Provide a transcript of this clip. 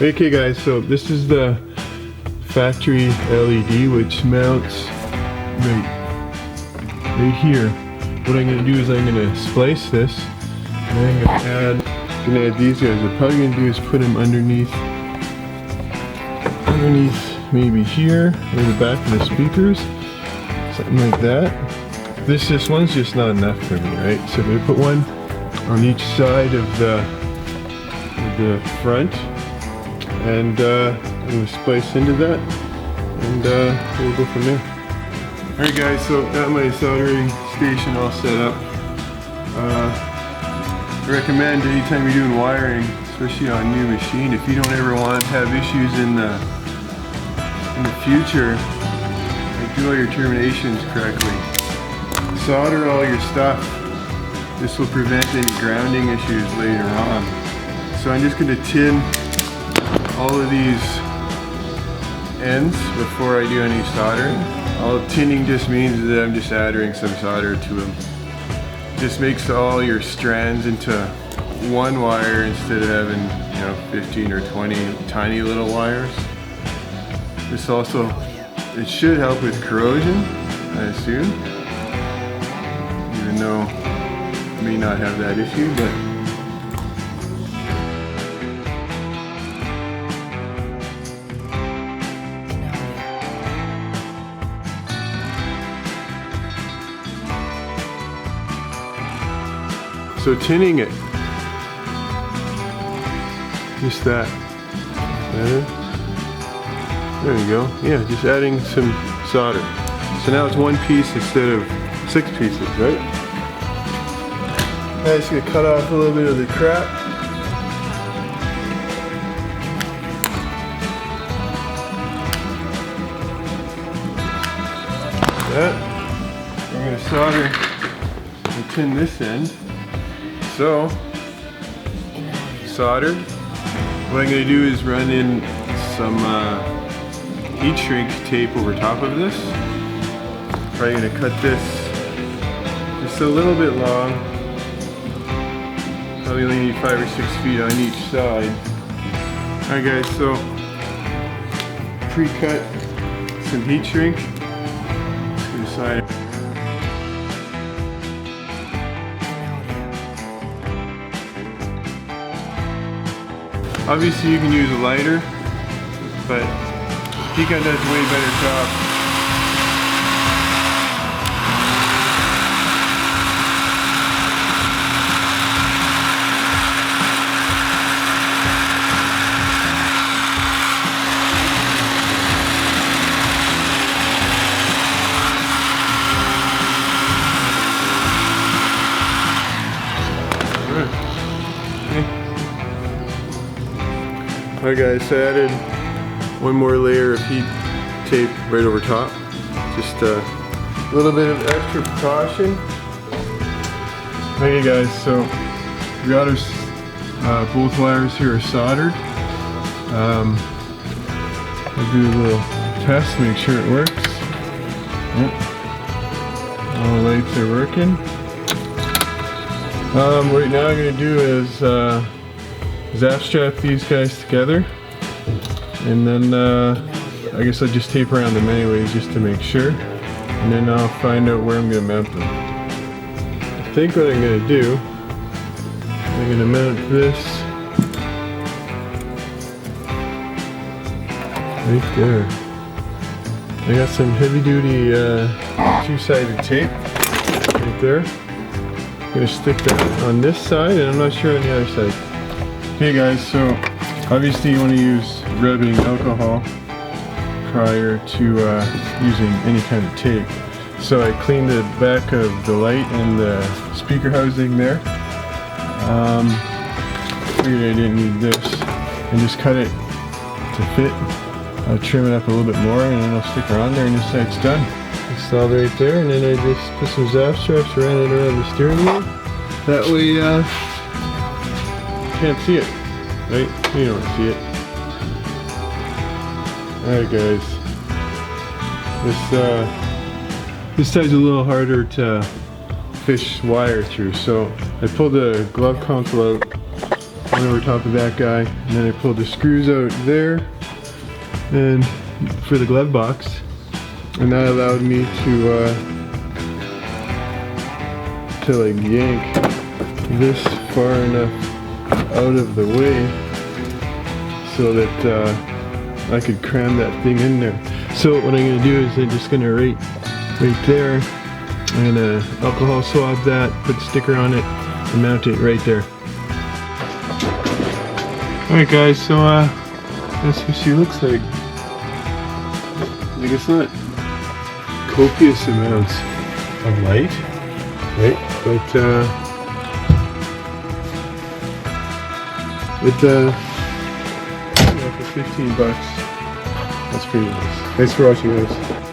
Okay guys, so this is the factory LED which mounts right here. What I'm going to do is I'm going to splice this and I'm going to add these guys. What I'm probably going to do is put them underneath maybe here or the back of the speakers, something like that. This one's just not enough for me, right? So I'm going to put one on each side of the front, and I'm going to splice into that, and we'll go from there. Alright guys, so got my soldering station all set up. I recommend anytime you're doing wiring, especially on a new machine, if you don't ever want to have issues in the future, like do all your terminations correctly. Solder all your stuff. This will prevent any grounding issues later on. So I'm just going to tin all of these ends before I do any soldering. All tinning just means that I'm just adding some solder to them. Just makes all your strands into one wire instead of having, 15 or 20 tiny little wires. This also, it should help with corrosion, I assume. Even though I may not have that issue, but so tinning it, just that. There you go. Yeah, just adding some solder. So now it's one piece instead of 6 pieces, right? I'm just gonna cut off a little bit of the crap. That. I'm gonna solder and tin this end. So, soldered. What I'm going to do is run in some heat shrink tape over top of this. Probably going to cut this just a little bit long. Probably only need 5 or 6 feet on each side. Alright guys, so pre-cut some heat shrink. Just going to slide it. Obviously you can use a lighter, but heat gun does a way better job. Alright guys, so I added one more layer of heat tape right over top. Just a little bit of extra precaution. Okay guys, so we got our both wires here are soldered. I'll do a little test, make sure it works. Yep. All the lights are working. Right now I'm going to do is zap strap these guys together, and then I guess I'll just tape around them anyways just to make sure, and then I'll find out where I'm going to mount them. I think what I'm going to do, I'm going to mount this right there. I got some heavy duty two-sided tape right there. I'm going to stick that on this side, and I'm not sure on the other side. Okay guys, so obviously you want to use rubbing alcohol prior to using any kind of tape. So I cleaned the back of the light and the speaker housing there. Figured I didn't need this, and just cut it to fit. I'll trim it up a little bit more, and then I'll stick her on there, and this side's done. Installed right there, and then I just put some zap straps around the steering wheel. That way can't see it, right? You don't see it. Alright guys, this side's a little harder to fish wire through, so I pulled the glove console out went over top of that guy, and then I pulled the screws out there and for the glove box, and that allowed me to like yank this far enough out of the way so that I could cram that thing in there. So what I'm going to do is I'm just going to right there, I'm going to alcohol swab that, put a sticker on it, and mount it right there. Alright guys, so that's what she looks like. Like, it's not copious amounts of light, right? But for $15, that's pretty nice. Thanks for watching, guys.